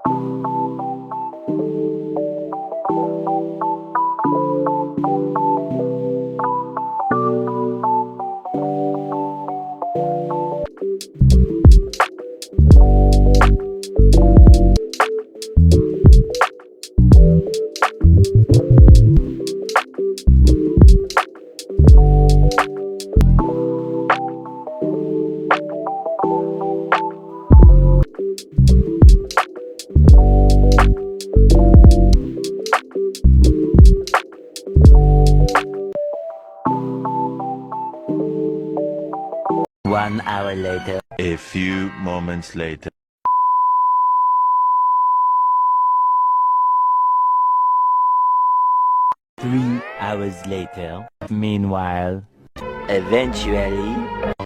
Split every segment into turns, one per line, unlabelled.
One hour later.
A few moments later.
Three hours later. Meanwhile, eventually,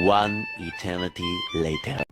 One eternity later.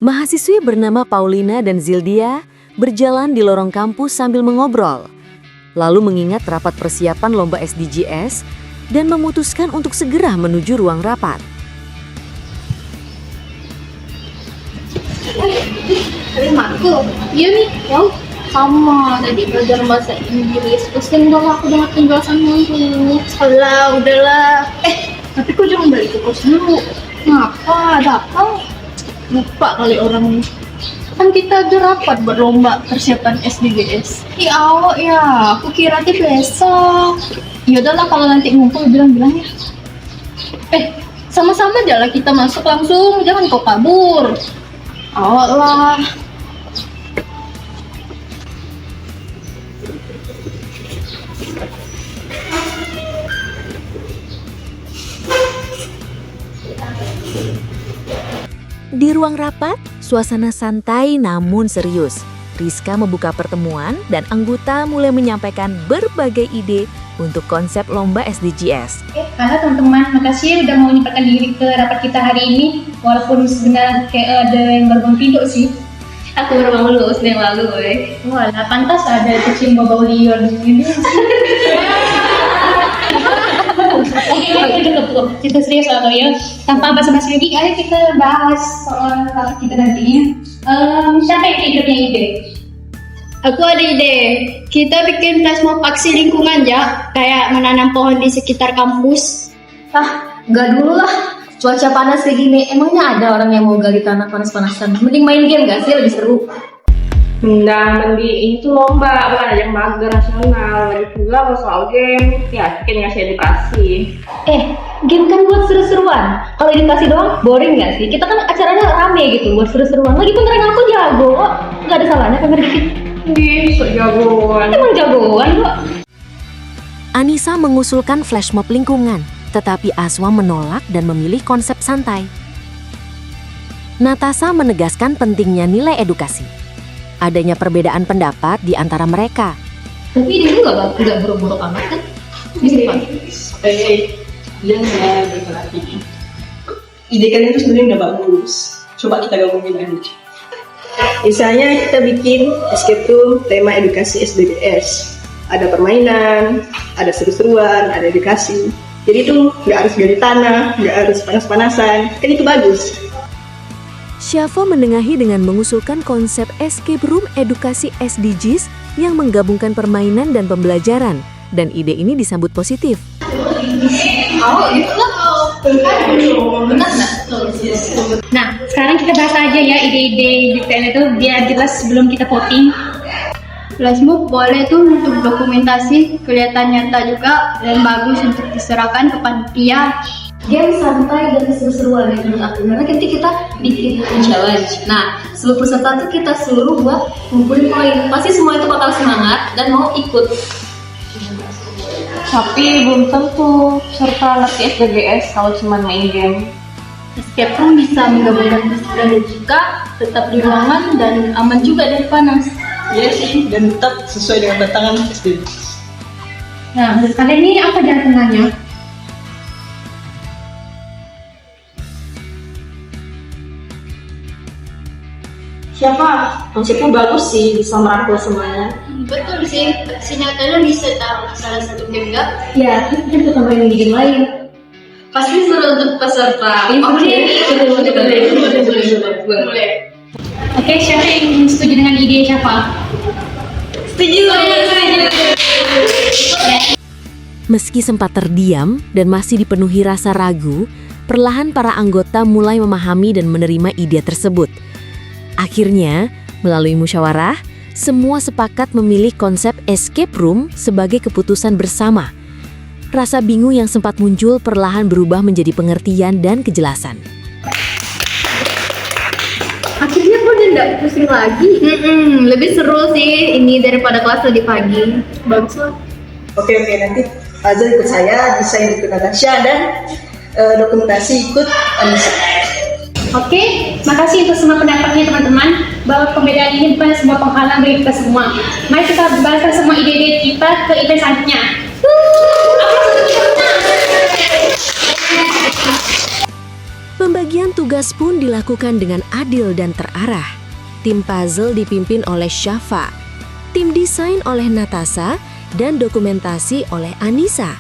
Mahasiswi bernama Paulina dan Zildia berjalan di lorong kampus sambil mengobrol, lalu mengingat rapat persiapan lomba SDGs dan memutuskan untuk segera menuju ruang rapat.
Aku, iya nih, wow, sama tadi belajar bahasa Inggris. Pusing dong aku dengan penjelasanmu itu. Alah, udahlah. Tapi kok jangan balik ke kos dulu. Ngapa? Ada apa? Lupa kali orang. Kan kita ada rapat berlomba persiapan SDGs. Ya, aku kira nanti besok. Ya udahlah, kalau nanti ngumpul bilang-bilang ya. Sama-sama aja lah kita masuk langsung, jangan kau kabur. Lah.
Di ruang rapat, suasana santai namun serius. Rizka membuka pertemuan dan anggota mulai menyampaikan berbagai ide untuk konsep lomba SDGs.
Halo teman-teman, makasih udah mau menyempatkan diri ke rapat kita hari ini. Walaupun sebenarnya kayak ada yang baru tidur sih.
Aku baru bangun lulus yang lalu,
Walah, pantas ada kucing bau liar ini. Oke, cukup. Kita serius atau ya? Tanpa basa-basi lagi, ayo kita bahas soal rapat kita nantinya. Siapa yang punya ide?
Aku ada ide. Kita bikin flash mob aksi lingkungan ya, kayak menanam pohon di sekitar kampus.
Enggak dulu lah. Cuaca panas kayak gini, emangnya ada orang yang mau gali tanah panas-panasan? Mending main game gak sih? Lebih seru.
Mending ini tuh lomba, bukan ajang magang nasional. Lagi pula kalau soal game, ya bikin ngasih edukasi.
Game kan buat seru-seruan. Kalau edukasi doang, boring gak sih? Kita kan acaranya rame gitu, buat seru-seruan. Lagi pun rank aku jago kok. Gak ada salahnya kan dikit.
Bisa jagoan.
Emang jagoan kok.
Anissa mengusulkan flash mob lingkungan, tetapi Aswa menolak dan memilih konsep santai. Natasha menegaskan pentingnya nilai edukasi. Adanya perbedaan pendapat di antara mereka.
Tapi ide lu gak buruk-buruk amat kan? Bisa dipakai.
Iya nggak berarti. Ide kalian itu sebenarnya udah bagus. Coba kita gabungin aja. Misalnya kita bikin escape room tema edukasi SDGs. Ada permainan, ada seru-seruan, ada edukasi. Jadi itu nggak harus gali tanah, nggak harus panas-panasan. Kan itu bagus.
Syafo menengahi dengan mengusulkan konsep escape room edukasi SDGs yang menggabungkan permainan dan pembelajaran, dan ide ini disambut positif.
Nah, sekarang kita bahas aja ya ide-ide detail itu biar jelas sebelum kita voting.
Flash mob boleh tuh untuk dokumentasi, kelihatan nyata juga dan bagus untuk diserahkan ke panitia.
Game santai dan seru-seruan ya menurut aku. Karena nanti kita bikin challenge. Nah, seluruh peserta tuh kita suruh buat ngumpulin poin. Pasti semua itu bakal semangat dan mau ikut. Tapi belum tentu serta ngerti SDGs kalau cuma main game.
Escape room bisa menggabungkan keseruan dan juga tetap di ruangan dan aman juga dari panas.
Iya sih, dan tetap sesuai dengan batangan SDG.
Nah, menurut kalian ini apa jalan tengahnya?
Siapa? Konsepnya bagus sih, bisa merangkul semuanya.
Betul sih, sinyalnya bisa taruh salah satu game nggak?
Ya, kita bisa tambahin di game lain.
Pasti seru untuk peserta. Boleh.
Oke, siapa yang setuju dengan ide siapa?
Meski sempat terdiam dan masih dipenuhi rasa ragu, perlahan para anggota mulai memahami dan menerima ide tersebut. Akhirnya, melalui musyawarah, semua sepakat memilih konsep escape room sebagai keputusan bersama. Rasa bingung yang sempat muncul perlahan berubah menjadi pengertian dan kejelasan.
Akhirnya gue udah nggak pusing lagi. Lebih seru sih ini daripada kelas tadi pagi. Bagus lah.
Oke, nanti Azul ikut saya, desain ikut Natasha, dan dokumentasi ikut Anissa.
Oke, makasih untuk semua pendapatnya teman-teman. Bahwa pembedaan ini bukan sebuah penghalang bagi kita semua. Mari kita balaskan semua ide-ide kita ke event selanjutnya.
Pembagian tugas pun dilakukan dengan adil dan terarah. Tim puzzle dipimpin oleh Syafa, tim desain oleh Natasha, dan dokumentasi oleh Anissa.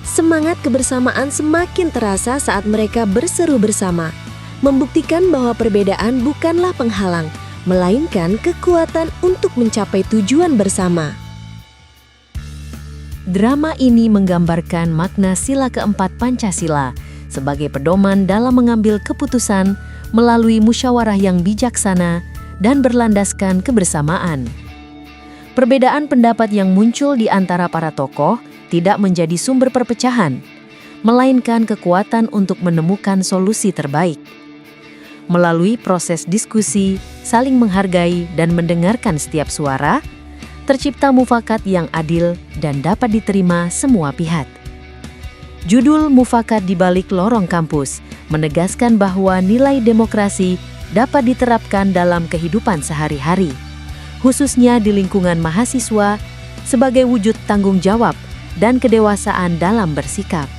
Semangat kebersamaan semakin terasa saat mereka berseru bersama, membuktikan bahwa perbedaan bukanlah penghalang, melainkan kekuatan untuk mencapai tujuan bersama. Drama ini menggambarkan makna sila keempat Pancasila sebagai pedoman dalam mengambil keputusan melalui musyawarah yang bijaksana dan berlandaskan kebersamaan. Perbedaan pendapat yang muncul di antara para tokoh tidak menjadi sumber perpecahan, melainkan kekuatan untuk menemukan solusi terbaik. Melalui proses diskusi, saling menghargai dan mendengarkan setiap suara, tercipta mufakat yang adil dan dapat diterima semua pihak. Judul Mufakat di Balik Lorong Kampus menegaskan bahwa nilai demokrasi dapat diterapkan dalam kehidupan sehari-hari, khususnya di lingkungan mahasiswa, sebagai wujud tanggung jawab dan kedewasaan dalam bersikap.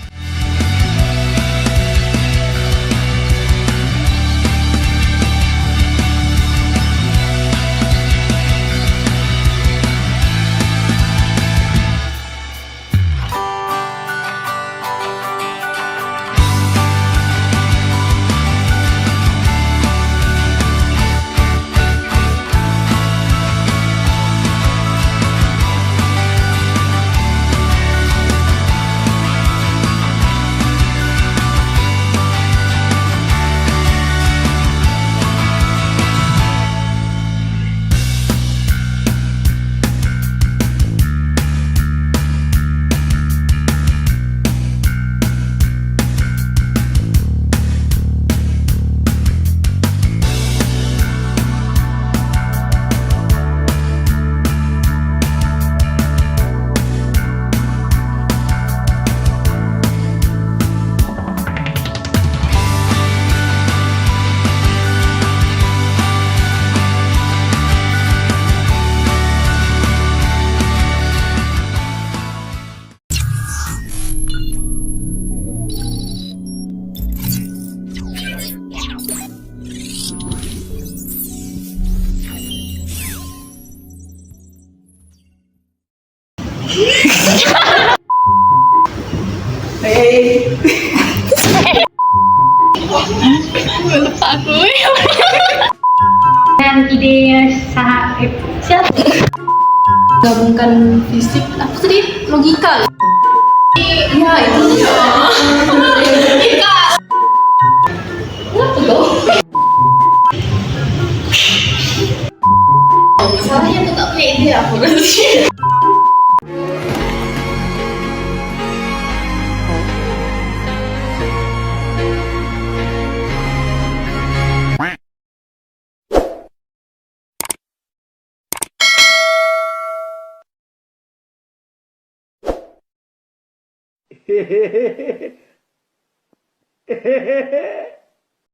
Dan ide siapa?
Gabungkan fisik, apa tadi? Logika. Iya, itu dia. Logika. Kenapa dong? Masalahnya tuh gak punya ide aku berarti.
Hehehe.